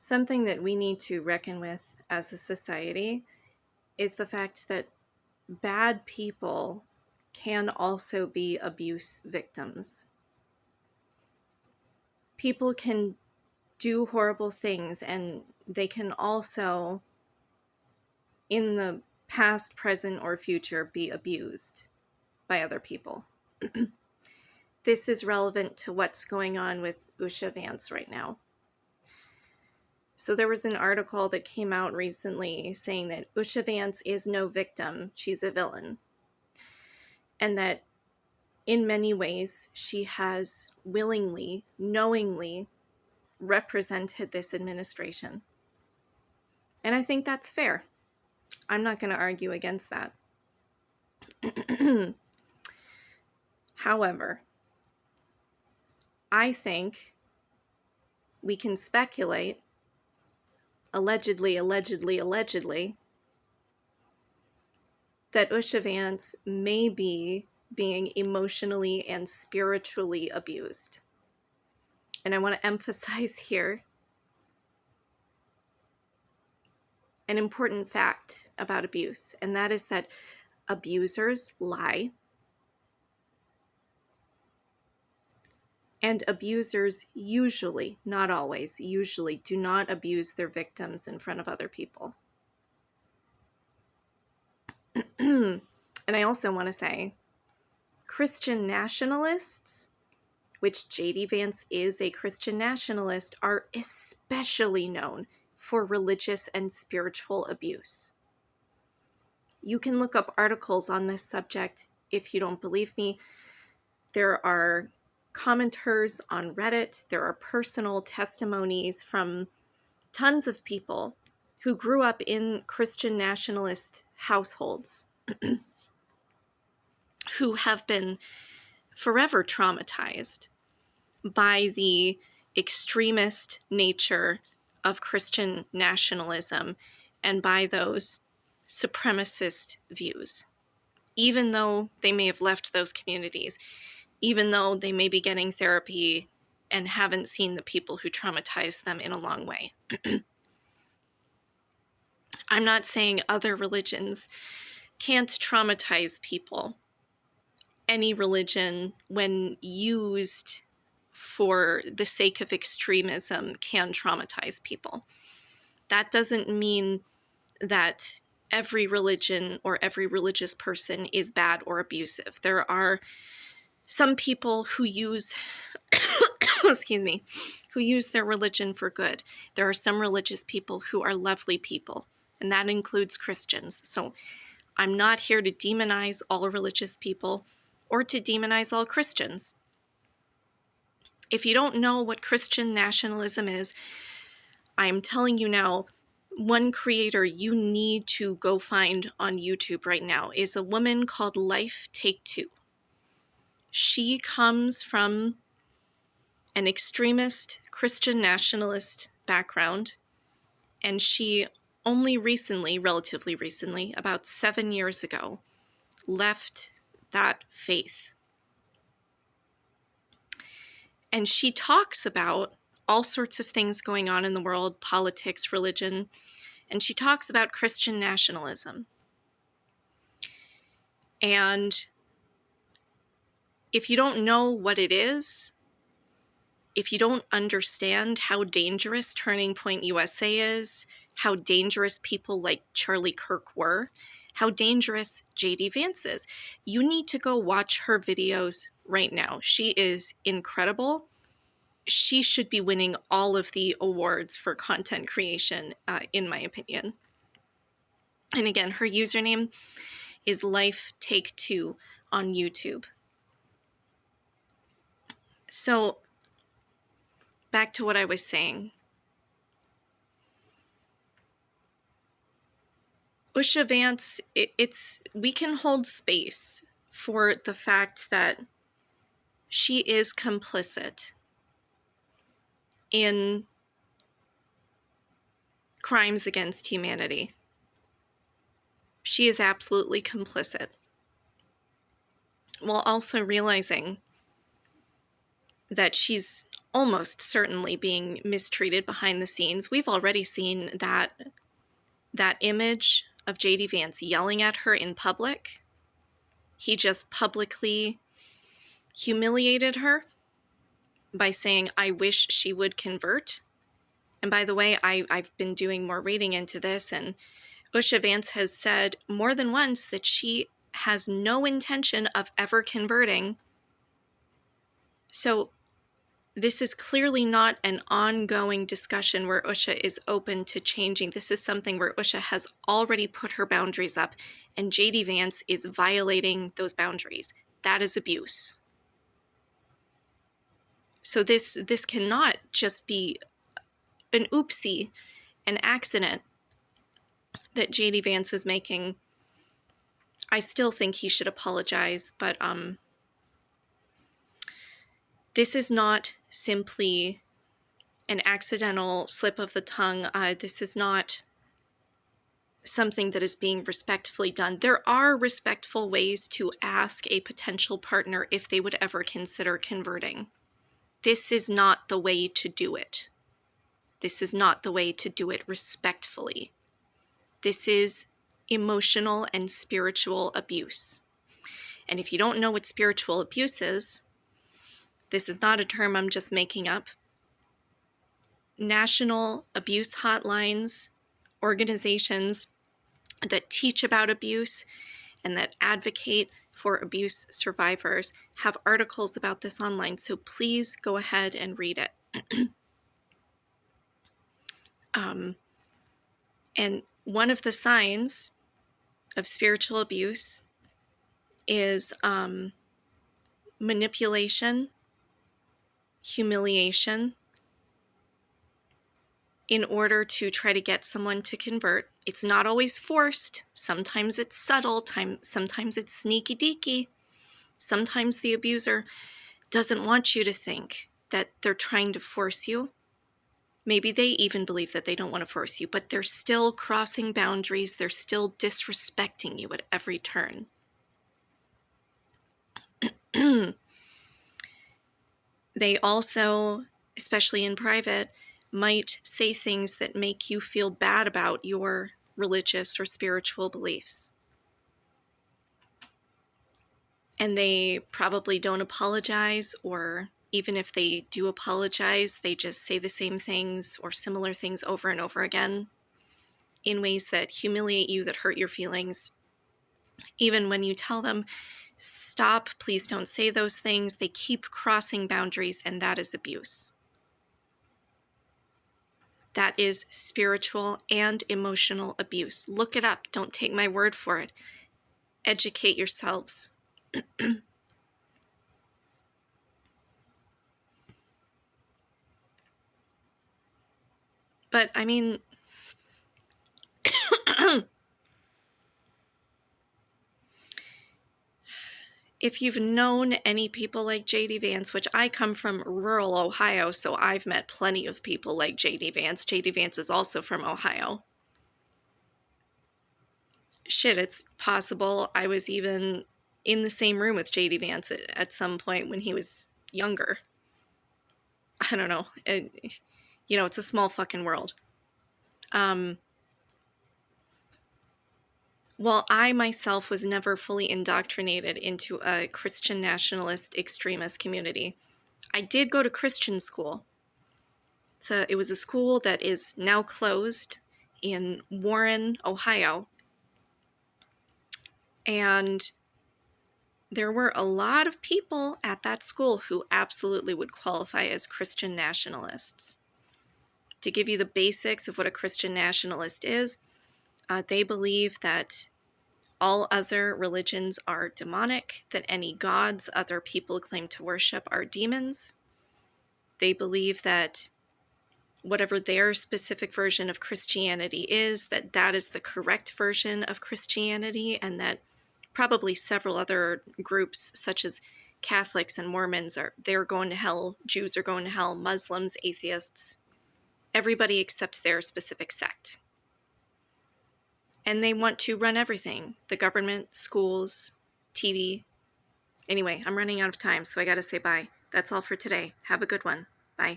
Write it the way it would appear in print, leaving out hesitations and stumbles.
Something that we need to reckon with as a society is the fact that bad people can also be abuse victims. People can do horrible things, and they can also, in the past, present, or future, be abused by other people. This is relevant to what's going on with Usha Vance right now. So there was an article that came out recently saying that Usha Vance is no victim, she's a villain. And that in many ways, she has willingly, knowingly represented this administration. And I think that's fair. I'm not going to argue against that. However, I think we can speculate, allegedly, that Usha Vance may be being emotionally and spiritually abused. And I want to emphasize here an important fact about abuse, and that is that abusers lie, and abusers usually, not always, usually do not abuse their victims in front of other people. And I also want to say, Christian nationalists, which J.D. Vance is a Christian nationalist, are especially known for religious and spiritual abuse. You can look up articles on this subject if you don't believe me. There are commenters on Reddit. There are personal testimonies from tons of people who grew up in Christian nationalist households who have been forever traumatized by the extremist nature of Christian nationalism and by those supremacist views. Even though they may have left those communities, even though they may be getting therapy and haven't seen the people who traumatized them in a long way. I'm not saying other religions can't traumatize people. Any religion, when used for the sake of extremism, can traumatize people. That doesn't mean that every religion or every religious person is bad or abusive. There are some people who use who use their religion for good. There are some religious people who are lovely people, and that includes Christians. So I'm not here to demonize all religious people or to demonize all Christians. If you don't know what Christian nationalism is, I'm telling you now, one creator you need to go find on YouTube right now is a woman called Life Take Two. She comes from an extremist Christian nationalist background, and she only recently, relatively recently, about 7 years ago, left that faith. And she talks about all sorts of things going on in the world, politics, religion, and she talks about Christian nationalism. And if you don't know what it is, if you don't understand how dangerous Turning Point USA is, how dangerous people like Charlie Kirk were, how dangerous J.D. Vance is, you need to go watch her videos right now. She is incredible. She should be winning all of the awards for content creation, in my opinion. And again, her username is Life Take Two on YouTube. So, back to what I was saying. Usha Vance, we can hold space for the fact that she is complicit in crimes against humanity. She is absolutely complicit, while also realizing that she's almost certainly being mistreated behind the scenes. We've already seen that image of J.D. Vance yelling at her in public. He just publicly humiliated her by saying, "I wish she would convert." And by the way, I've been doing more reading into this, and Usha Vance has said more than once that she has no intention of ever converting. So this is clearly not an ongoing discussion where Usha is open to changing. This is something where Usha has already put her boundaries up, and J.D. Vance is violating those boundaries. That is abuse. So this cannot just be an oopsie, an accident that J.D. Vance is making. I still think he should apologize, but this is not simply an accidental slip of the tongue. This is not something that is being respectfully done. There are respectful ways to ask a potential partner if they would ever consider converting. This is not the way to do it. This is not the way to do it respectfully. This is emotional and spiritual abuse. And if you don't know what spiritual abuse is, this is not a term I'm just making up. National abuse hotlines, organizations that teach about abuse and that advocate for abuse survivors have articles about this online, so please go ahead and read it. And one of the signs of spiritual abuse is manipulation, humiliation, in order to try to get someone to convert. It's not always forced. Sometimes it's subtle. Sometimes it's sneaky deaky. Sometimes the abuser doesn't want you to think that they're trying to force you. Maybe they even believe that they don't want to force you, but they're still crossing boundaries. They're still disrespecting you at every turn. They also, especially in private, might say things that make you feel bad about your religious or spiritual beliefs. And they probably don't apologize, or even if they do apologize, they just say the same things or similar things over and over again in ways that humiliate you, that hurt your feelings. Even when you tell them, stop, please don't say those things, they keep crossing boundaries, and that is abuse. That is spiritual and emotional abuse. Look it up. Don't take my word for it. Educate yourselves. But, I mean, if you've known any people like J.D. Vance, which I come from rural Ohio, so I've met plenty of people like J.D. Vance. J.D. Vance is also from Ohio. Shit, it's possible I was even in the same room with J.D. Vance at some point when he was younger. I don't know. It's a small fucking world. While I myself was never fully indoctrinated into a Christian nationalist extremist community, I did go to Christian school. It was a school that is now closed in Warren, Ohio. And there were a lot of people at that school who absolutely would qualify as Christian nationalists. To give you the basics of what a Christian nationalist is, they believe that all other religions are demonic, that any gods other people claim to worship are demons. They believe that whatever their specific version of Christianity is, that is the correct version of Christianity, and that probably several other groups, such as Catholics and Mormons, they're going to hell, Jews are going to hell, Muslims, atheists, everybody except their specific sect. And they want to run everything, the government, schools, TV. Anyway, I'm running out of time, so I gotta say bye. That's all for today. Have a good one. Bye.